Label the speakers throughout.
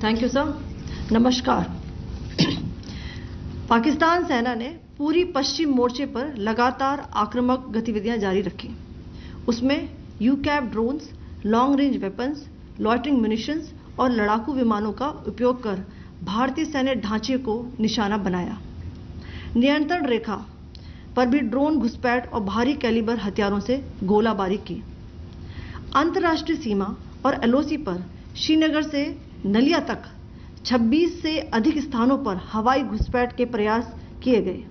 Speaker 1: Thank you sir. नमस्कार। पाकिस्तान सेना ने पूरी पश्चिम मोर्चे पर लगातार आक्रामक गतिविधियां जारी रखी। उसमें यूकैप drones, long range weapons, loitering munitions और लड़ाकू विमानों का उपयोग कर भारतीय सैन्य ढांचे को निशाना बनाया। नियंत्रण रेखा पर भी ड्रोन घुसपैठ और भारी कैलिबर हथियारों से गोलाबारी की। अंतर्राष्ट्रीय सीमा और एलओसी पर श्रीनगर से नलिया तक 26 से अधिक स्थानों पर हवाई घुसपैठ के प्रयास किए गए।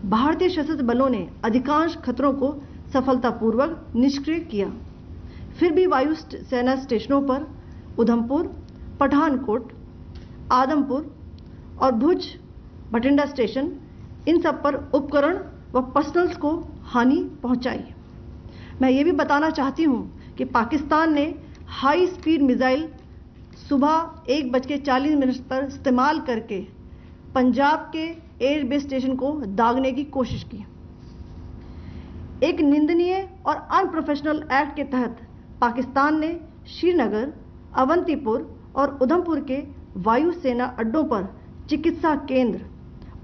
Speaker 1: भारतीय सशस्त्र बलों ने अधिकांश खतरों को सफलतापूर्वक निष्क्रिय किया। फिर भी वायु सेना स्टेशनों पर उधमपुर, पठानकोट, आदमपुर और भुज बठिंडा स्टेशन, इन सब पर उपकरण व पर्सनल्स को हानि पहुंचाई। मैं ये भी बताना चाहती हूं कि पाकिस्तान ने हाई स्पीड मिसाइल सुबह 1:40 पर इस्तेमाल करके पंजाब के एयरबेस स्टेशन को दागने की कोशिश की। एक निंदनीय और अनप्रोफेशनल एक्ट के तहत पाकिस्तान ने श्रीनगर, अवंतीपुर और उधमपुर के वायु सेना अड्डों पर चिकित्सा केंद्र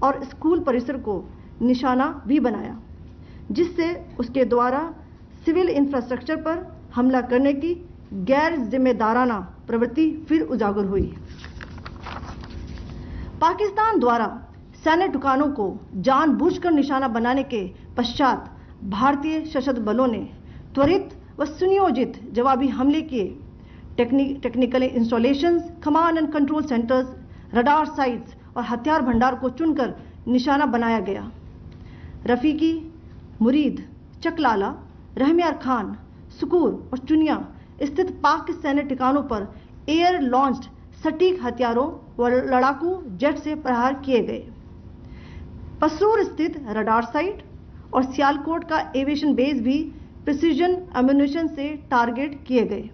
Speaker 1: और स्कूल परिसर को निशाना भी बनाया, जिससे उसके द्वारा सिविल इंफ्रास्ट्रक्चर पर हमला करने की गैर जिम्मेदाराना प्रवृत्ति फिर उजागर हुई। पाकिस्तान द्वारा सैन्य ठिकानों को जानबूझकर निशाना बनाने के पश्चात भारतीय सशस्त्र बलों ने त्वरित व सुनियोजित जवाबी हमले किए। Technical installations, command and control centres, radar sites और हथियार भंडार को चुनकर निशाना बनाया गया। रफीकी, मुरीद, चकलाला, रहमियार खान, सुकूर और चुनिया स्थित पाक सैन्य ठिकानों पर एयर लॉन्च्ड सटीक हथियारों व लड़ाकू जेट से प्रहार किए गए। पसरूर स्थित रडार साइट और सियालकोट का एविएशन बेस भी प्रिसीजन एम्यूनिशन से टारगेट किए गए।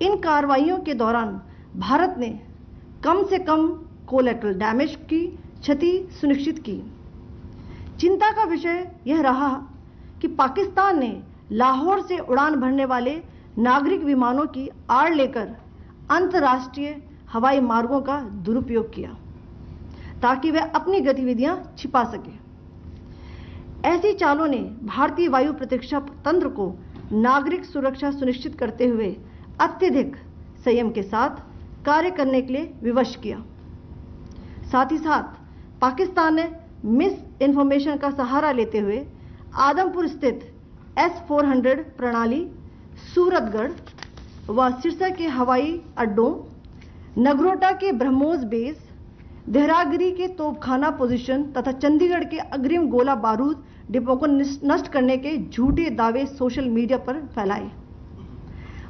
Speaker 1: इन कार्रवाइयों के दौरान भारत ने कम से कम कोलैटरल डैमेज की क्षति सुनिश्चित की। चिंता का विषय यह रहा कि पाकिस्तान ने लाहौर से उड़ान भरने वाले नागरिक विमानों की आड़ लेकर अंतर्राष्ट्रीय हवाई मार्गों का दुरुपयोग किया ताकि वह अपनी गतिविधियां छिपा सके। ऐसी चालों ने भारतीय वायु प्रतिरक्षा तंत्र को नागरिक सुरक्षा सुनिश्चित करते हुए अत्यधिक संयम के साथ कार्य करने के लिए विवश किया। साथ ही साथ पाकिस्तान ने मिस इन्फॉर्मेशन का सहारा लेते हुए आदमपुर स्थित S-400 प्रणाली, सूरतगढ़ व सिरसा के हवाई अड्डों, नगरोटा के ब्रह्मोस बेस, देहरागिरी के तोपखाना पोजीशन तथा चंडीगढ़ के अग्रिम गोला बारूद डिपो को नष्ट करने के झूठे दावे सोशल मीडिया पर फैलाए।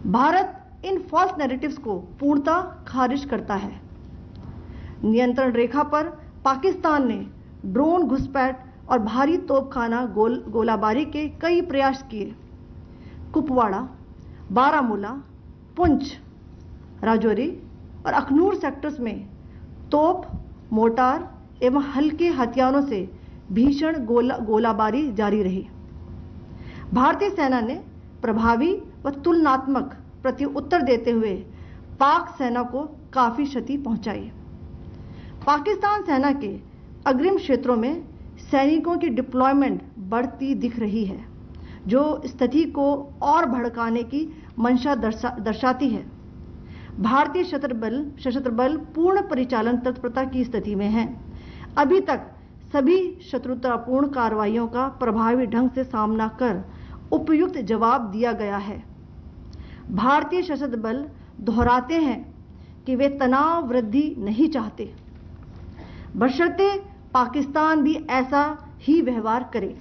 Speaker 1: भारत इन फॉल्स नैरेटिव्स को पूर्णतः खारिज करता है। नियंत्रण रेखा पर पाकिस्तान ने ड्रोन घुसपैठ और भारी तोपखाना गोलाबारी के कई प्रयास किए। कुपवाड़ा, बारामूला, पुंछ, राजौरी और अखनूर सेक्टर्स में तोप, मोर्टार एवं हल्के हथियारों से भीषण गोलाबारी जारी रही। भारतीय सेना ने प्रभावी व तुलनात्मक प्रत्युत्तर देते हुए पाक सेना को काफी क्षति पहुंचाई। पाकिस्तान सेना के अग्रिम क्षेत्रों में सैनिकों की डिप्लॉयमेंट बढ़ती दिख रही है, जो स्थिति को और भड़काने की मंशा दर्शाती है। भारतीय सशस्त्र बल पूर्ण परिचालन तत्परता की स्थिति में हैं। अभी तक सभी शत्रुतापूर्ण कार्रवाइयों का प्रभावी ढंग से सामना कर उपयुक्त जवाब दिया गया है। भारतीय सशस्त्र बल दोहराते हैं कि वे तनाव वृद्धि नहीं चाहते, बशर्ते पाकिस्तान भी ऐसा ही व्यवहार करे।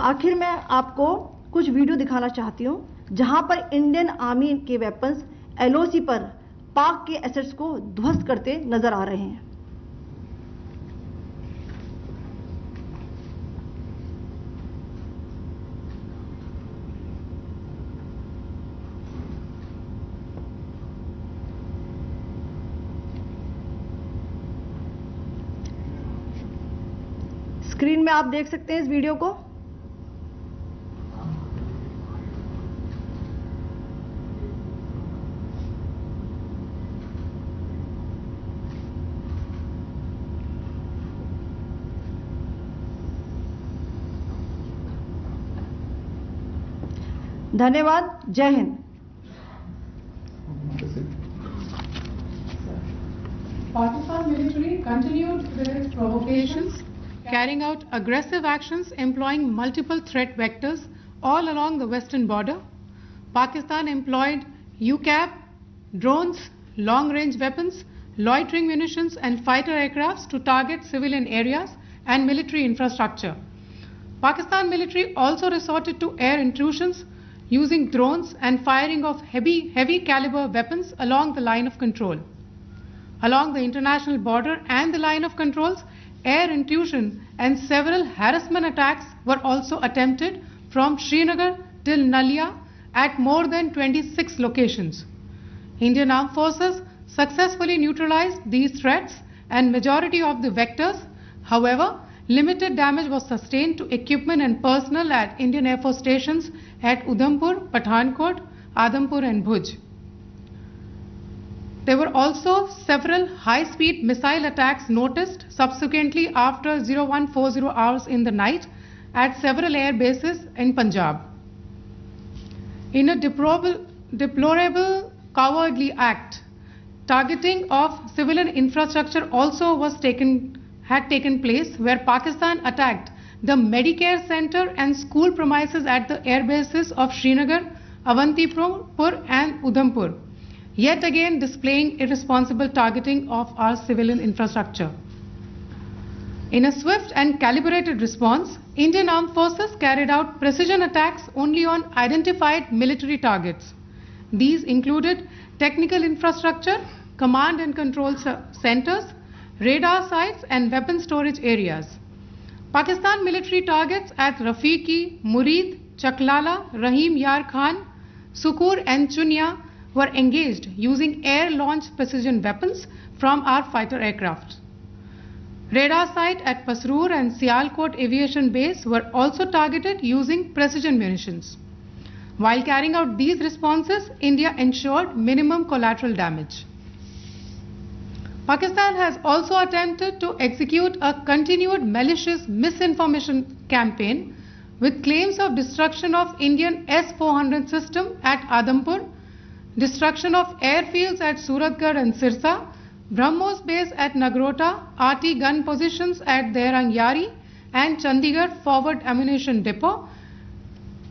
Speaker 1: आखिर में आपको कुछ वीडियो दिखाना चाहती हूं जहां पर इंडियन आर्मी के वेपन्स एलओसी पर पाक के एसेट्स को ध्वस्त करते नजर आ रहे हैं। स्क्रीन में आप देख सकते हैं इस वीडियो को। धन्यवाद। जय Hind.
Speaker 2: Pakistan military continued with its provocations, carrying out aggressive actions employing multiple threat vectors all along the western border. Pakistan employed UCAV, drones, long-range weapons, loitering munitions and fighter aircrafts to target civilian areas and military infrastructure. Pakistan military also resorted to air intrusions using drones and firing of heavy caliber weapons along the line of control. Along the international border and the line of controls, air intrusion and several harassment attacks were also attempted from Srinagar till Nalia at more than 26 locations. Indian Armed Forces successfully neutralized these threats and majority of the vectors. However, limited damage was sustained to equipment and personnel at Indian Air Force stations at Udhampur, Pathankot, Adampur and Bhuj. There were also several high-speed missile attacks noticed subsequently after 0140 hours in the night at several air bases in Punjab. In a deplorable cowardly act, targeting of civilian infrastructure also had taken place, where Pakistan attacked the Medicare Center and school premises at the air bases of Srinagar, Avantipur and Udhampur, yet again displaying irresponsible targeting of our civilian infrastructure. In a swift and calibrated response, Indian Armed Forces carried out precision attacks only on identified military targets. These included technical infrastructure, command and control centers, radar sites and weapon storage areas. Pakistan military targets at Rafiqi, Murid, Chaklala, Rahim Yar Khan, Sukur and Chunya were engaged using air-launched precision weapons from our fighter aircraft. Radar site at Pasroor and Sialkot Aviation Base were also targeted using precision munitions. While carrying out these responses, India ensured minimum collateral damage. Pakistan has also attempted to execute a continued malicious misinformation campaign with claims of destruction of Indian S-400 system at Adampur, destruction of airfields at Suratgarh and Sirsa, BrahMos base at Nagrota, RT gun positions at Derang Yari and Chandigarh forward ammunition depot,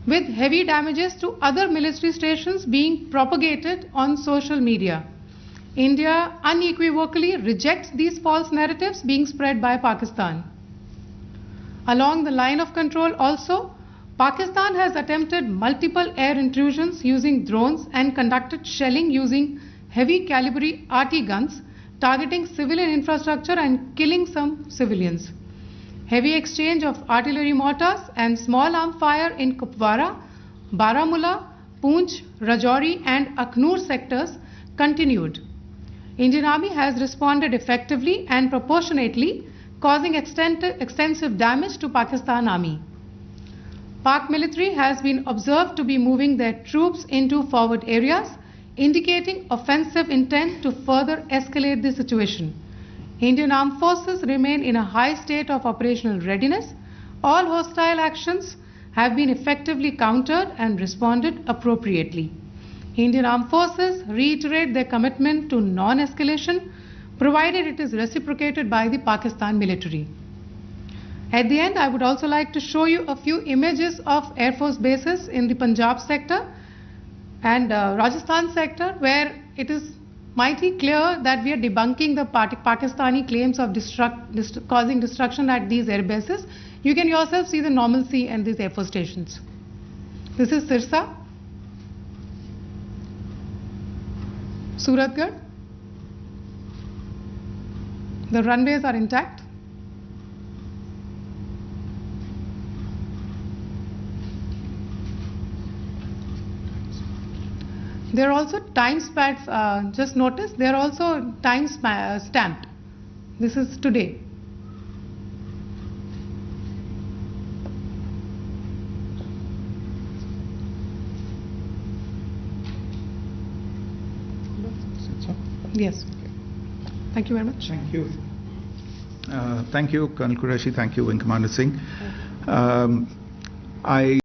Speaker 2: with heavy damages to other military stations being propagated on social media. India unequivocally rejects these false narratives being spread by Pakistan. Along the line of control also, Pakistan has attempted multiple air intrusions using drones and conducted shelling using heavy caliber RT guns, targeting civilian infrastructure and killing some civilians. Heavy exchange of artillery mortars and small arm fire in Kupwara, Baramulla, Poonch, Rajouri and Akhnur sectors continued. Indian Army has responded effectively and proportionately, causing extensive damage to Pakistan Army. Pak military has been observed to be moving their troops into forward areas, indicating offensive intent to further escalate the situation. Indian Armed Forces remain in a high state of operational readiness. All hostile actions have been effectively countered and responded appropriately. Indian Armed Forces reiterate their commitment to non-escalation, provided it is reciprocated by the Pakistan military. At the end, I would also like to show you a few images of Air Force bases in the Punjab sector and Rajasthan sector, where it is mighty clear that we are debunking the Pakistani claims of causing destruction at these air bases. You can yourself see the normalcy in these Air Force stations. This is Sirsa, Suratgarh. The runways are intact. There are also time stamps, just notice, they are also time stamped. This is today. Yes. Thank you very much.
Speaker 3: Thank you. Thank you, Colonel Qureshi. Thank you, Wing Commander Singh. I